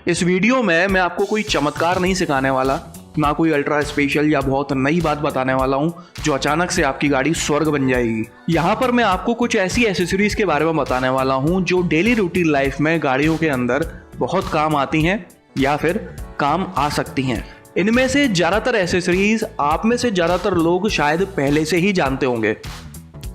इस वीडियो में मैं आपको कोई चमत्कार नहीं सिखाने वाला, ना कोई अल्ट्रा स्पेशल या बहुत नई बात बताने वाला हूँ जो अचानक से आपकी गाड़ी स्वर्ग बन जाएगी। यहाँ पर मैं आपको कुछ ऐसी एसेसरीज के बारे में बताने वाला हूँ जो डेली रूटीन लाइफ में गाड़ियों के अंदर बहुत काम आती हैं या फिर काम आ सकती हैं। इनमें से ज़्यादातर एसेसरीज आप में से ज़्यादातर लोग शायद पहले से ही जानते होंगे,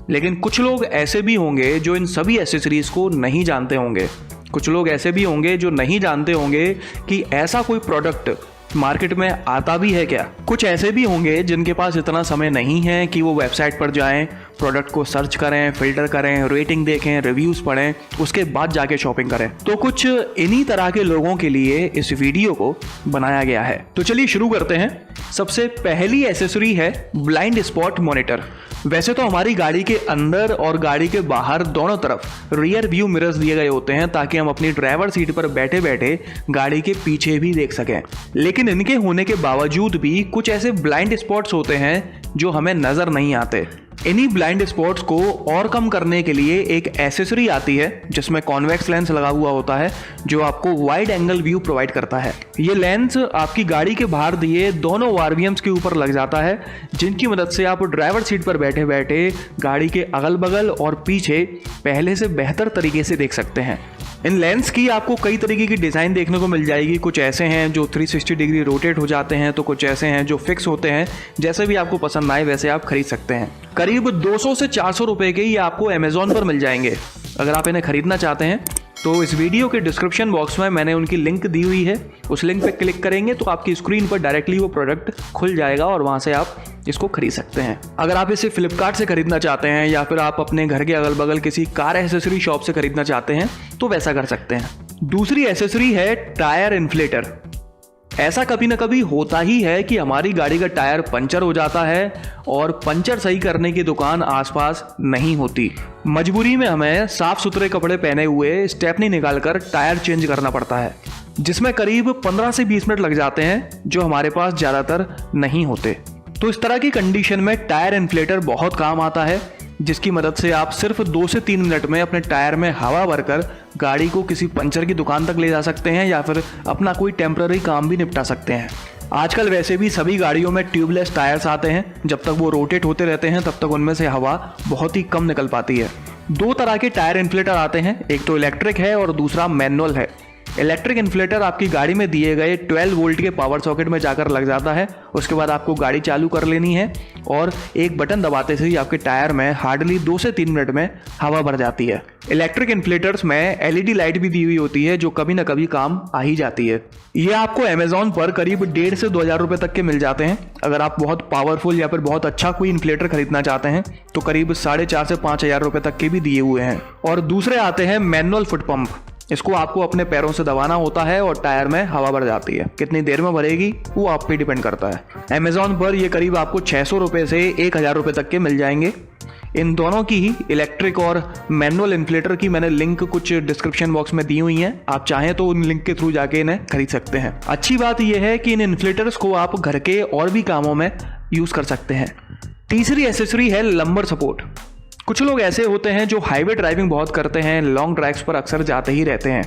लेकिन कुछ लोग ऐसे भी होंगे जो इन सभी एसेसरीज को नहीं जानते होंगे। कुछ लोग ऐसे भी होंगे जो नहीं जानते होंगे कि ऐसा कोई प्रोडक्ट मार्केट में आता भी है क्या। कुछ ऐसे भी होंगे जिनके पास इतना समय नहीं है कि वो वेबसाइट पर जाएं, प्रोडक्ट को सर्च करें, फिल्टर करें, रेटिंग देखें, रिव्यूज़ पढ़ें, उसके बाद जाके शॉपिंग करें। तो कुछ इन्हीं तरह के लोगों के लिए इस वीडियो को बनाया गया है। तो चलिए शुरू करते हैं। सबसे पहली एसेसरी है ब्लाइंड स्पॉट मॉनिटर। वैसे तो हमारी गाड़ी के अंदर और गाड़ी के बाहर दोनों तरफ रियर व्यू मिरर्स दिए गए होते हैं ताकि हम अपनी ड्राइवर सीट पर बैठे बैठे गाड़ी के पीछे भी देख सकें, लेकिन इनके होने के बावजूद भी कुछ ऐसे ब्लाइंड स्पॉट्स होते हैं जो हमें नजर नहीं आते। इन्हीं ब्लाइंड स्पॉट्स को और कम करने के लिए एक एसेसरी आती है जिसमें कॉन्वेक्स लेंस लगा हुआ होता है जो आपको वाइड एंगल व्यू प्रोवाइड करता है। ये लेंस आपकी गाड़ी के बाहर दिए दोनों आरवीएम्स के ऊपर लग जाता है, जिनकी मदद से आप ड्राइवर सीट पर बैठे बैठे गाड़ी के अगल बगल और पीछे पहले से बेहतर तरीके से देख सकते हैं। इन लेंस की आपको कई तरीके की डिज़ाइन देखने को मिल जाएगी। कुछ ऐसे हैं जो 360 डिग्री रोटेट हो जाते हैं, तो कुछ ऐसे हैं जो फिक्स होते हैं। जैसे भी आपको पसंद आए वैसे आप खरीद सकते हैं। करीब 200 से 400 रुपए के ये आपको अमेज़ॉन पर मिल जाएंगे। अगर आप इन्हें खरीदना चाहते हैं तो इस वीडियो के डिस्क्रिप्शन बॉक्स में मैंने उनकी लिंक दी हुई है। उस लिंक पे क्लिक करेंगे तो आपकी स्क्रीन पर डायरेक्टली वो प्रोडक्ट खुल जाएगा और वहाँ से आप इसको खरीद सकते हैं। अगर आप इसे फ्लिपकार्ट से खरीदना चाहते हैं या फिर आप अपने घर के अगल बगल किसी कार एसेसरी शॉप से खरीदना चाहते हैं तो वैसा कर सकते हैं। दूसरी एसेसरी है टायर इन्फ्लेटर। ऐसा कभी ना कभी होता ही है कि हमारी गाड़ी का टायर पंचर हो जाता है और पंचर सही करने की दुकान आसपास नहीं होती। मजबूरी में हमें साफ सुथरे कपड़े पहने हुए स्टेपनी निकालकर टायर चेंज करना पड़ता है, जिसमें करीब 15 से 20 मिनट लग जाते हैं जो हमारे पास ज़्यादातर नहीं होते। तो इस तरह की कंडीशन में टायर इन्फ्लेटर बहुत काम आता है, जिसकी मदद से आप सिर्फ 2 से 3 मिनट में अपने टायर में हवा भरकर गाड़ी को किसी पंचर की दुकान तक ले जा सकते हैं या फिर अपना कोई टेम्पररी काम भी निपटा सकते हैं। आजकल वैसे भी सभी गाड़ियों में ट्यूबलेस टायर्स आते हैं। जब तक वो रोटेट होते रहते हैं तब तक उनमें से हवा बहुत ही कम निकल पाती है। 2 तरह के टायर इन्फ्लेटर आते हैं, एक तो इलेक्ट्रिक है और दूसरा मैनुअल है। इलेक्ट्रिक इन्फ्लेटर आपकी गाड़ी में दिए गए 12 वोल्ट के पावर सॉकेट में जाकर लग जाता है। उसके बाद आपको गाड़ी चालू कर लेनी है और एक बटन दबाते से ही आपके टायर में हार्डली 2 से 3 मिनट में हवा भर जाती है। इलेक्ट्रिक इन्फ्लेटर्स में एलईडी लाइट भी दी हुई होती है जो कभी ना कभी काम आ ही जाती है। ये आपको अमेज़ॉन पर करीब 1,500 से 2,000 रुपए तक के मिल जाते हैं। अगर आप बहुत पावरफुल या फिर बहुत अच्छा कोई इन्फ्लेटर खरीदना चाहते हैं तो करीब 4,500 से 5,000 रुपए तक के भी दिए हुए हैं। और दूसरे आते हैं मैनुअल फुट पंप। इसको आपको अपने पैरों से दबाना होता है और टायर में हवा भर जाती है। कितनी देर में भरेगी वो आप पे डिपेंड करता है। अमेज़ॉन पर ये करीब आपको 600 रुपये से 1,000 रुपये तक के मिल जाएंगे। इन दोनों की ही इलेक्ट्रिक और मैनुअल इन्फ्लेटर की मैंने लिंक कुछ डिस्क्रिप्शन बॉक्स में दी हुई हैं। आप चाहें तो उन लिंक के थ्रू जाके इन्हें खरीद सकते हैं। अच्छी बात यह है कि इन इन्फ्लेटर्स को आप घर के और भी कामों में यूज़ कर सकते हैं। तीसरी एसेसरी है लंबर सपोर्ट। कुछ लोग ऐसे होते हैं जो हाईवे ड्राइविंग बहुत करते हैं, लॉन्ग ड्राइव्स पर अक्सर जाते ही रहते हैं,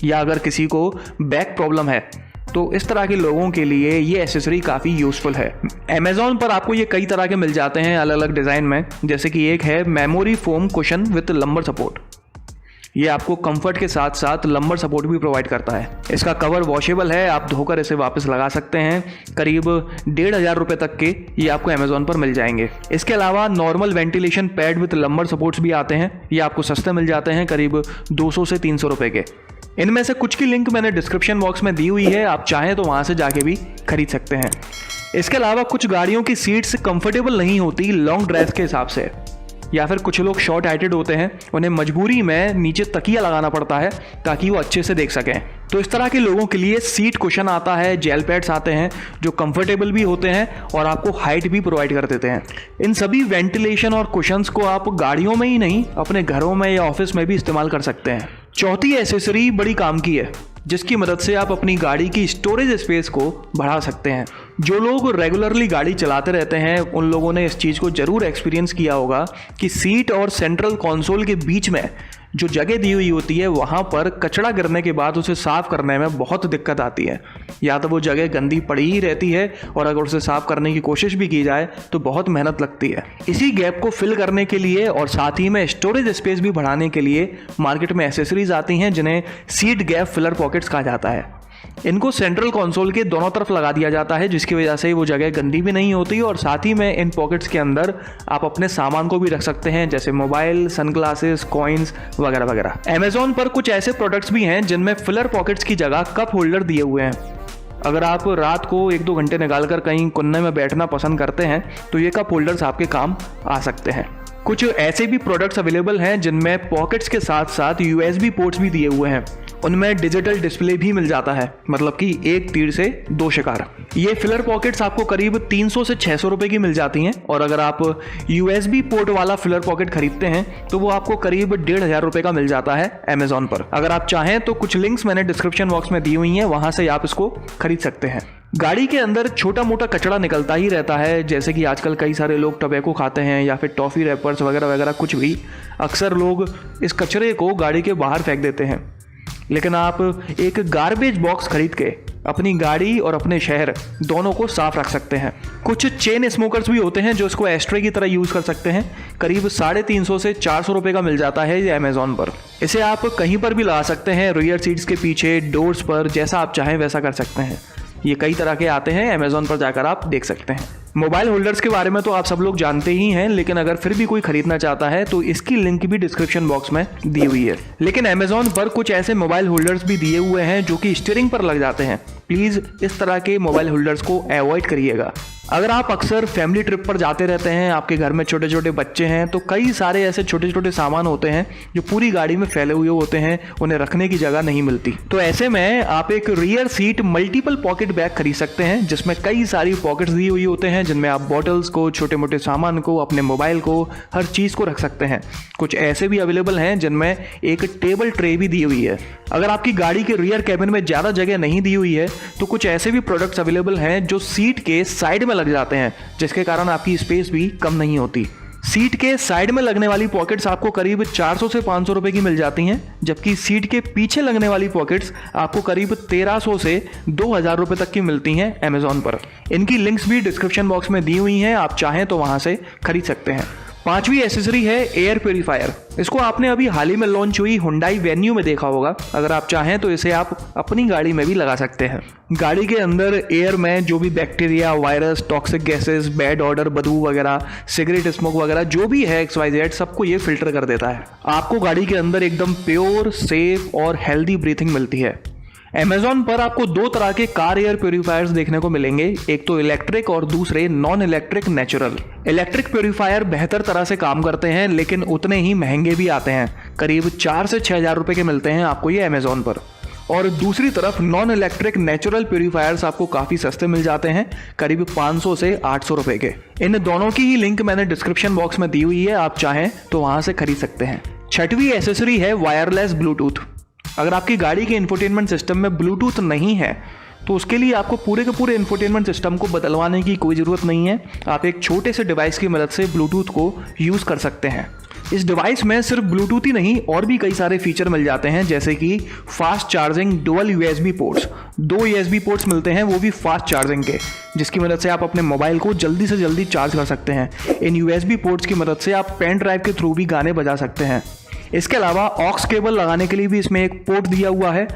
या अगर किसी को बैक प्रॉब्लम है तो इस तरह के लोगों के लिए ये एसेसरी काफ़ी यूज़फुल है। अमेज़ॉन पर आपको ये कई तरह के मिल जाते हैं अलग अलग डिज़ाइन में। जैसे कि एक है memory foam cushion with lumbar support. ये आपको कंफर्ट के साथ साथ लंबर सपोर्ट भी प्रोवाइड करता है। इसका कवर वॉशेबल है, आप धोकर इसे वापस लगा सकते हैं। करीब 1,500 रुपये तक के ये आपको अमेज़ॉन पर मिल जाएंगे। इसके अलावा normal ventilation pad with lumbar supports भी आते हैं। ये आपको सस्ते मिल जाते हैं, करीब 200 से 300 रुपये के। इनमें से कुछ की लिंक मैंने डिस्क्रिप्शन बॉक्स में दी हुई है, आप चाहें तो वहाँ से जाके भी खरीद सकते हैं। इसके अलावा कुछ गाड़ियों की सीट्स कंफर्टेबल नहीं होती लॉन्ग ड्राइव के हिसाब से, या फिर कुछ लोग शॉर्ट हाइटेड होते हैं, उन्हें मजबूरी में नीचे तकिया लगाना पड़ता है ताकि वो अच्छे से देख सकें। तो इस तरह के लोगों के लिए सीट कुशन आता है, जेल पैड्स आते हैं जो कंफर्टेबल भी होते हैं और आपको हाइट भी प्रोवाइड कर देते हैं। इन सभी वेंटिलेशन और कुशंस को आप गाड़ियों में ही नहीं अपने घरों में या ऑफिस में भी इस्तेमाल कर सकते हैं। चौथी एसेसरी बड़ी काम की है, जिसकी मदद से आप अपनी गाड़ी की स्टोरेज स्पेस को बढ़ा सकते हैं। जो लोग रेगुलरली गाड़ी चलाते रहते हैं उन लोगों ने इस चीज़ को ज़रूर एक्सपीरियंस किया होगा कि सीट और सेंट्रल कंसोल के बीच में जो जगह दी हुई होती है वहाँ पर कचरा गिरने के बाद उसे साफ करने में बहुत दिक्कत आती है। या तो वो जगह गंदी पड़ी ही रहती है और अगर उसे साफ करने की कोशिश भी की जाए तो बहुत मेहनत लगती है। इसी गैप को फिल करने के लिए और साथ ही में स्टोरेज स्पेस भी बढ़ाने के लिए मार्केट में एसेसरीज आती हैं जिन्हें सीट गैप फिलर पॉकेट्स कहा जाता है। इनको सेंट्रल कंसोल के दोनों तरफ लगा दिया जाता है जिसकी वजह से वो जगह गंदी भी नहीं होती और साथ ही में इन पॉकेट्स के अंदर आप अपने सामान को भी रख सकते हैं जैसे मोबाइल, सनग्लासेस, कॉइन्स वगैरह वगैरह। अमेज़ॉन पर कुछ ऐसे प्रोडक्ट्स भी हैं जिनमें फिलर पॉकेट्स की जगह कप होल्डर दिए हुए हैं। अगर आप रात को 1-2 घंटे निकालकर कहीं कोने में बैठना पसंद करते हैं तो ये कप होल्डर्स आपके काम आ सकते हैं। कुछ ऐसे भी प्रोडक्ट्स अवेलेबल हैं जिनमें पॉकेट्स के साथ साथ USB पोर्ट्स भी दिए हुए हैं। उनमें डिजिटल डिस्प्ले भी मिल जाता है, मतलब कि एक तीर से 2 शिकार। ये फिलर पॉकेट्स आपको करीब 300 से 600 रुपए की मिल जाती हैं और अगर आप USB पोर्ट वाला फिलर पॉकेट खरीदते हैं तो वो आपको करीब 1500 रुपए का मिल जाता है अमेज़ॉन पर। अगर आप चाहें तो कुछ लिंक्स मैंने डिस्क्रिप्शन बॉक्स में दी हुई हैं, वहां से आप इसको खरीद सकते हैं। गाड़ी के अंदर छोटा मोटा कचरा निकलता ही रहता है, जैसे कि आजकल कई सारे लोग टबैको खाते हैं या फिर टॉफ़ी रैपर्स वगैरह वगैरह कुछ भी। अक्सर लोग इस कचरे को गाड़ी के बाहर फेंक देते हैं, लेकिन आप एक गार्बेज बॉक्स खरीद के अपनी गाड़ी और अपने शहर दोनों को साफ रख सकते हैं। कुछ चेन स्मोकर्स भी होते हैं जो इसको एस्ट्रे की तरह यूज़ कर सकते हैं। करीब 350 से 400 रुपये का मिल जाता है ये अमेज़ॉन पर। इसे आप कहीं पर भी लगा सकते हैं, रियर सीट्स के पीछे, डोर्स पर, जैसा आप चाहें वैसा कर सकते हैं। ये कई तरह के आते हैं, अमेज़ॉन पर जाकर आप देख सकते हैं। मोबाइल होल्डर्स के बारे में तो आप सब लोग जानते ही हैं, लेकिन अगर फिर भी कोई खरीदना चाहता है तो इसकी लिंक भी डिस्क्रिप्शन बॉक्स में दी हुई है। लेकिन अमेज़ॉन पर कुछ ऐसे मोबाइल होल्डर्स भी दिए हुए हैं जो कि स्टीयरिंग पर लग जाते हैं। प्लीज़ इस तरह के मोबाइल होल्डर्स को अवॉइड करिएगा। अगर आप अक्सर फैमिली ट्रिप पर जाते रहते हैं, आपके घर में छोटे छोटे बच्चे हैं, तो कई सारे ऐसे छोटे छोटे सामान होते हैं जो पूरी गाड़ी में फैले हुए होते हैं, उन्हें रखने की जगह नहीं मिलती। तो ऐसे में आप एक rear seat multiple pocket bag खरीद सकते हैं जिसमें कई सारी पॉकेट्स दी हुई होते हैं, जिनमें आप बॉटल्स को, छोटे मोटे सामान को, अपने मोबाइल को, हर चीज़ को रख सकते हैं। कुछ ऐसे भी अवेलेबल हैं जिनमें एक टेबल ट्रे भी दी हुई है। अगर आपकी गाड़ी के रियर कैबिन में ज़्यादा जगह नहीं दी हुई है तो कुछ ऐसे भी प्रोडक्ट्स अवेलेबल हैं जो सीट के साइड में लग जाते हैं, जिसके कारण आपकी स्पेस भी कम नहीं होती। सीट के साइड में लगने वाली पॉकेट्स आपको करीब 400 से 500 रुपए की मिल जाती हैं, जबकि सीट के पीछे लगने वाली पॉकेट्स आपको करीब 1300 से 2000 रुपए तक की मिलती हैं अमेज़ॉन पर। इनकी लिंक्स भी डिस्क्रिप्शन बॉक्स में दी हुई हैं, आप चाहें तो वहां से खरीद सकते हैं। 5वीं एसेसरी है एयर प्योरीफायर। इसको आपने अभी हाल ही में लॉन्च हुई हुंडई वेन्यू में देखा होगा। अगर आप चाहें तो इसे आप अपनी गाड़ी में भी लगा सकते हैं। गाड़ी के अंदर एयर में जो भी bacteria, virus, toxic gases, bad order, बदबू वगैरह, सिगरेट स्मोक वगैरह जो भी है XYZ सबको ये फिल्टर कर देता है। आपको गाड़ी के अंदर एकदम प्योर, सेफ और हेल्दी ब्रीथिंग मिलती है। अमेज़ॉन पर आपको 2 तरह के कार एयर प्योरीफायर्स देखने को मिलेंगे, एक तो इलेक्ट्रिक और दूसरे non electric natural. Electric purifier बेहतर तरह से काम करते हैं लेकिन उतने ही महंगे भी आते हैं, करीब 4 से 6000 रुपए के मिलते हैं आपको ये अमेज़ॉन पर। और दूसरी तरफ नॉन इलेक्ट्रिक नेचुरल प्योरीफायर्स आपको काफ़ी सस्ते मिल जाते हैं, करीब 500 से 800 रुपए के। इन दोनों की ही लिंक मैंने डिस्क्रिप्शन बॉक्स में दी हुई है, आप चाहें तो वहाँ से खरीद सकते हैं। 6वीं एसेसरी है वायरलेस ब्लूटूथ। अगर आपकी गाड़ी के इंफोटेनमेंट सिस्टम में ब्लूटूथ नहीं है तो उसके लिए आपको पूरे के पूरे इंफोटेनमेंट सिस्टम को बदलवाने की कोई ज़रूरत नहीं है। आप एक छोटे से डिवाइस की मदद से ब्लूटूथ को यूज़ कर सकते हैं। इस डिवाइस में सिर्फ ब्लूटूथ ही नहीं और भी कई सारे फीचर मिल जाते हैं, जैसे कि fast charging dual USB ports. 2 USB ports मिलते हैं, वो भी फास्ट चार्जिंग के, जिसकी मदद से आप अपने मोबाइल को जल्दी से जल्दी चार्ज कर सकते हैं। इन USB पोर्ट्स की मदद से आप पेन ड्राइव के थ्रू भी गाने बजा सकते हैं। इसके अलावा ऑक्स केबल लगाने के लिए भी इसमें एक पोर्ट दिया हुआ है।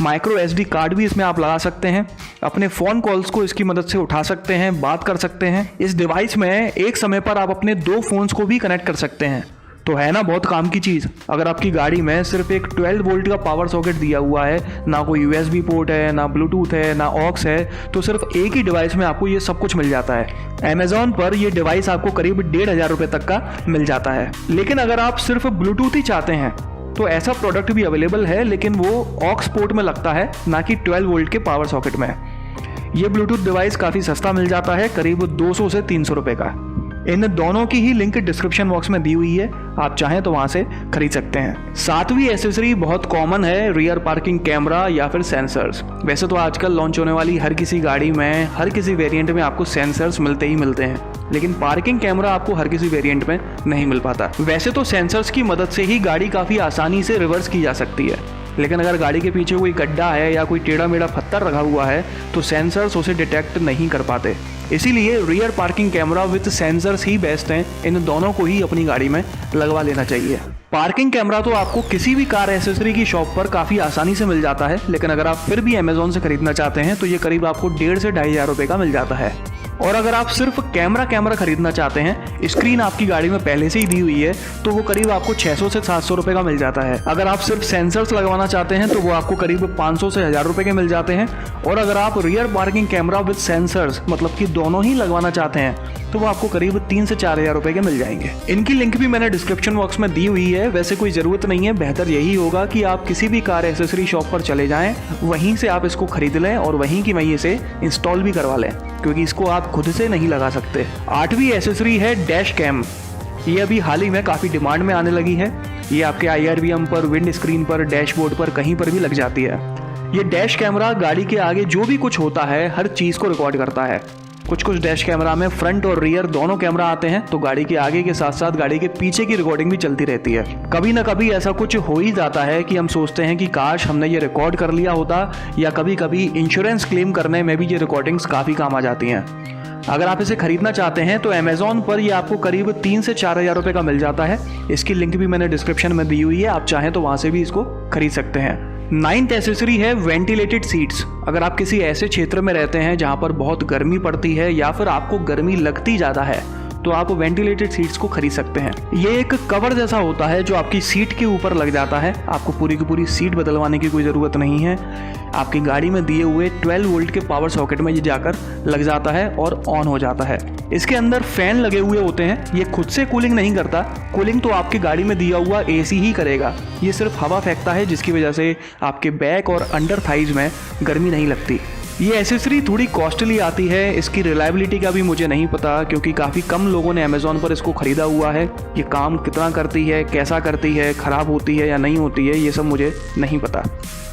माइक्रो SD कार्ड भी इसमें आप लगा सकते हैं। अपने फ़ोन कॉल्स को इसकी मदद से उठा सकते हैं, बात कर सकते हैं। इस डिवाइस में एक समय पर आप अपने 2 फ़ोन्स को भी कनेक्ट कर सकते हैं। तो है ना बहुत काम की चीज़। अगर आपकी गाड़ी में सिर्फ एक 12 वोल्ट का पावर सॉकेट दिया हुआ है, ना कोई USB पोर्ट है, ना ब्लूटूथ है, ना ऑक्स है, तो सिर्फ एक ही डिवाइस में आपको ये सब कुछ मिल जाता है। अमेज़ॉन पर ये डिवाइस आपको करीब 1500 रुपये तक का मिल जाता है। लेकिन अगर आप सिर्फ ब्लूटूथ ही चाहते हैं तो ऐसा प्रोडक्ट भी अवेलेबल है, लेकिन वो ऑक्स पोर्ट में लगता है, ना कि 12 वोल्ट के पावर सॉकेट में। ये ब्लूटूथ डिवाइस काफ़ी सस्ता मिल जाता है, करीब 200 से 300 रुपये का। इन दोनों की ही लिंक डिस्क्रिप्शन बॉक्स में दी हुई है, आप चाहें तो वहां से खरीद सकते हैं। सातवीं एसेसरी बहुत कॉमन है, रियर पार्किंग कैमरा या फिर सेंसर्स। वैसे तो आजकल लॉन्च होने वाली हर किसी गाड़ी में, हर किसी वेरिएंट में आपको सेंसर्स मिलते ही मिलते हैं, लेकिन पार्किंग कैमरा आपको हर किसी वेरिएंट में नहीं मिल पाता। वैसे तो सेंसर्स की मदद से ही गाड़ी काफ़ी आसानी से रिवर्स की जा सकती है, लेकिन अगर गाड़ी के पीछे कोई गड्ढा है या कोई टेढ़ा मेढ़ा पत्थर रखा हुआ है तो सेंसर्स उसे डिटेक्ट नहीं कर पाते। इसीलिए rear parking camera with sensors he best हैं, इन दोनों को ही अपनी गाड़ी में लगवा लेना चाहिए। पार्किंग कैमरा तो आपको किसी भी कार एसेसरी की शॉप पर काफ़ी आसानी से मिल जाता है, लेकिन अगर आप फिर भी अमेजोन से खरीदना चाहते हैं तो ये करीब आपको 1,500 से 2,500 रुपये का मिल जाता है। और अगर आप सिर्फ कैमरा खरीदना चाहते हैं, स्क्रीन आपकी गाड़ी में पहले से ही दी हुई है, तो वो करीब आपको 600 से 700 रुपये का मिल जाता है। अगर आप सिर्फ सेंसर्स लगवाना चाहते हैं तो वो आपको करीब 500 से 1,000 रुपये के मिल जाते हैं। और अगर आप rear parking camera with sensors मतलब कि दोनों ही लगवाना चाहते हैं तो वो आपको करीब 3 से 4,000 रुपये के मिल जाएंगे। इनकी लिंक भी मैंने डिस्क्रिप्शन बॉक्स में दी हुई है। वैसे कोई ज़रूरत नहीं है, बेहतर यही होगा कि आप किसी भी कार एसेसरी शॉप पर चले जाएं, वहीं से आप इसको खरीद लें और वहीं की वहीं से इंस्टॉल भी करवा लें, क्योंकि इसको आप खुद से नहीं लगा सकते। 8वीं एसेसरी है डैश कैम। ये अभी हाल ही में काफ़ी डिमांड में आने लगी है। ये आपके IRVM पर, विंड स्क्रीन पर, डैशबोर्ड पर कहीं पर भी लग जाती है। ये डैश कैमरा गाड़ी के आगे जो भी कुछ होता है हर चीज़ को रिकॉर्ड करता है। कुछ डैश कैमरा में फ्रंट और रियर दोनों कैमरा आते हैं, तो गाड़ी के आगे के साथ साथ गाड़ी के पीछे की रिकॉर्डिंग भी चलती रहती है। कभी ना कभी ऐसा कुछ हो ही जाता है कि हम सोचते हैं कि काश हमने ये रिकॉर्ड कर लिया होता, या कभी कभी इंश्योरेंस क्लेम करने में भी ये रिकॉर्डिंग्स काफ़ी काम आ जाती हैं। अगर आप इसे खरीदना चाहते हैं तो अमेजोन पर ये आपको करीब 3 से 4,000 रुपये का मिल जाता है। इसकी लिंक भी मैंने डिस्क्रिप्शन में दी हुई है, आप चाहें तो वहाँ से भी इसको खरीद सकते हैं। 9th एसेसरी है वेंटिलेटेड सीट्स। अगर आप किसी ऐसे क्षेत्र में रहते हैं जहाँ पर बहुत गर्मी पड़ती है या फिर आपको गर्मी लगती ज़्यादा है, तो आप वेंटिलेटेड सीट्स को खरीद सकते हैं। ये एक कवर जैसा होता है जो आपकी सीट के ऊपर लग जाता है। आपको पूरी की पूरी सीट बदलवाने की कोई ज़रूरत नहीं है। आपकी गाड़ी में दिए हुए 12 वोल्ट के पावर सॉकेट में ये जाकर लग जाता है और ऑन हो जाता है। इसके अंदर फैन लगे हुए होते हैं। ये खुद से कूलिंग नहीं करता, कूलिंग तो आपकी गाड़ी में दिया हुआ AC ही करेगा। ये सिर्फ हवा फेंकता है, जिसकी वजह से आपके बैक और अंडर थाइज में गर्मी नहीं लगती। ये एसेसरी थोड़ी कॉस्टली आती है। इसकी रिलायबिलिटी का भी मुझे नहीं पता, क्योंकि काफ़ी कम लोगों ने अमेजोन पर इसको ख़रीदा हुआ है। ये काम कितना करती है, कैसा करती है, ख़राब होती है या नहीं होती है, ये सब मुझे नहीं पता।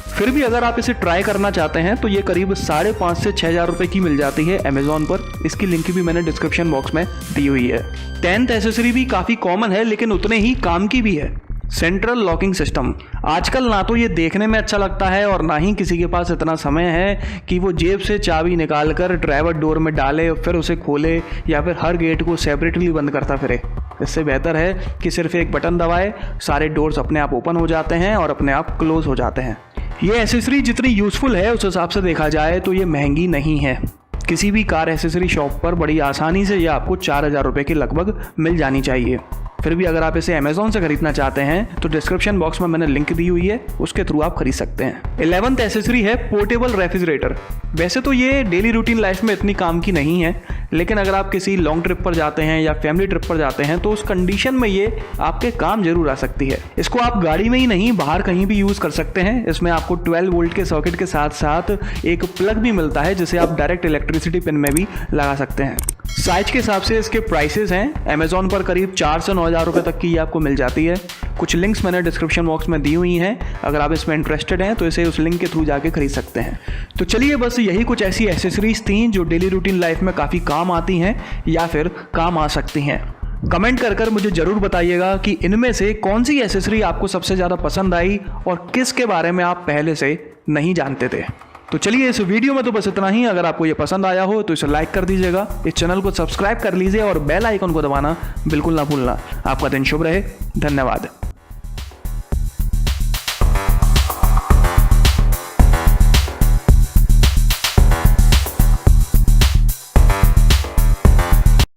फिर भी अगर आप इसे ट्राई करना चाहते हैं तो ये करीब 5,500 से 6,000 रुपये की मिल जाती है अमेजोन पर। इसकी लिंक भी मैंने डिस्क्रिप्शन बॉक्स में दी हुई है। 10th एसेसरी भी काफ़ी कॉमन है, लेकिन उतने ही काम की भी है। Central locking system. आजकल ना तो ये देखने में अच्छा लगता है और ना ही किसी के पास इतना समय है कि वो जेब से चाबी निकाल कर ड्राइवर डोर में डाले, फिर उसे खोले या फिर हर गेट को सेपरेटली बंद करता फिरे। इससे बेहतर है कि सिर्फ एक बटन दबाए, सारे डोर्स अपने आप ओपन हो जाते हैं और अपने आप क्लोज हो जाते हैं। ये एसेसरी जितनी यूज़फुल है उस हिसाब से देखा जाए तो ये महंगी नहीं है। किसी भी कार एसेसरी शॉप पर बड़ी आसानी से ये आपको 4,000 रुपये के लगभग मिल जानी चाहिए। फिर भी अगर आप इसे अमेजोन से खरीदना चाहते हैं तो डिस्क्रिप्शन बॉक्स में मैंने लिंक दी हुई है, उसके थ्रू आप खरीद सकते हैं। 11th एसेसरी है पोर्टेबल रेफ्रिजरेटर। वैसे तो ये डेली रूटीन लाइफ में इतनी काम की नहीं है, लेकिन अगर आप किसी लॉन्ग ट्रिप पर जाते हैं या फैमिली ट्रिप पर जाते हैं तो उस कंडीशन में ये आपके काम जरूर आ सकती है। इसको आप गाड़ी में ही नहीं, बाहर कहीं भी यूज़ कर सकते हैं। इसमें आपको 12 वोल्ट के सॉकेट के साथ साथ एक प्लग भी मिलता है, जिसे आप डायरेक्ट इलेक्ट्रिसिटी पिन में भी लगा सकते हैं। साइज के हिसाब से इसके प्राइसेस हैं, अमेजोन पर करीब 4 से 9,000 रुपये तक की ये आपको मिल जाती है। कुछ लिंक्स मैंने डिस्क्रिप्शन बॉक्स में दी हुई हैं, अगर आप इसमें इंटरेस्टेड हैं तो इसे उस लिंक के थ्रू जाके खरीद सकते हैं। तो चलिए, बस यही कुछ ऐसी एसेसरीज थी जो डेली रूटीन लाइफ में काफ़ी काम आती हैं या फिर काम आ सकती हैं। कमेंट कर मुझे ज़रूर बताइएगा कि इनमें से कौन सी एसेसरी आपको सबसे ज़्यादा पसंद आई और किसके बारे में आप पहले से नहीं जानते थे। तो चलिए, इस वीडियो में तो बस इतना ही। अगर आपको ये पसंद आया हो तो इसे लाइक कर दीजिएगा, इस चैनल को सब्सक्राइब कर लीजिए और बेल आइकन को दबाना बिल्कुल ना भूलना। आपका दिन शुभ रहे। धन्यवाद।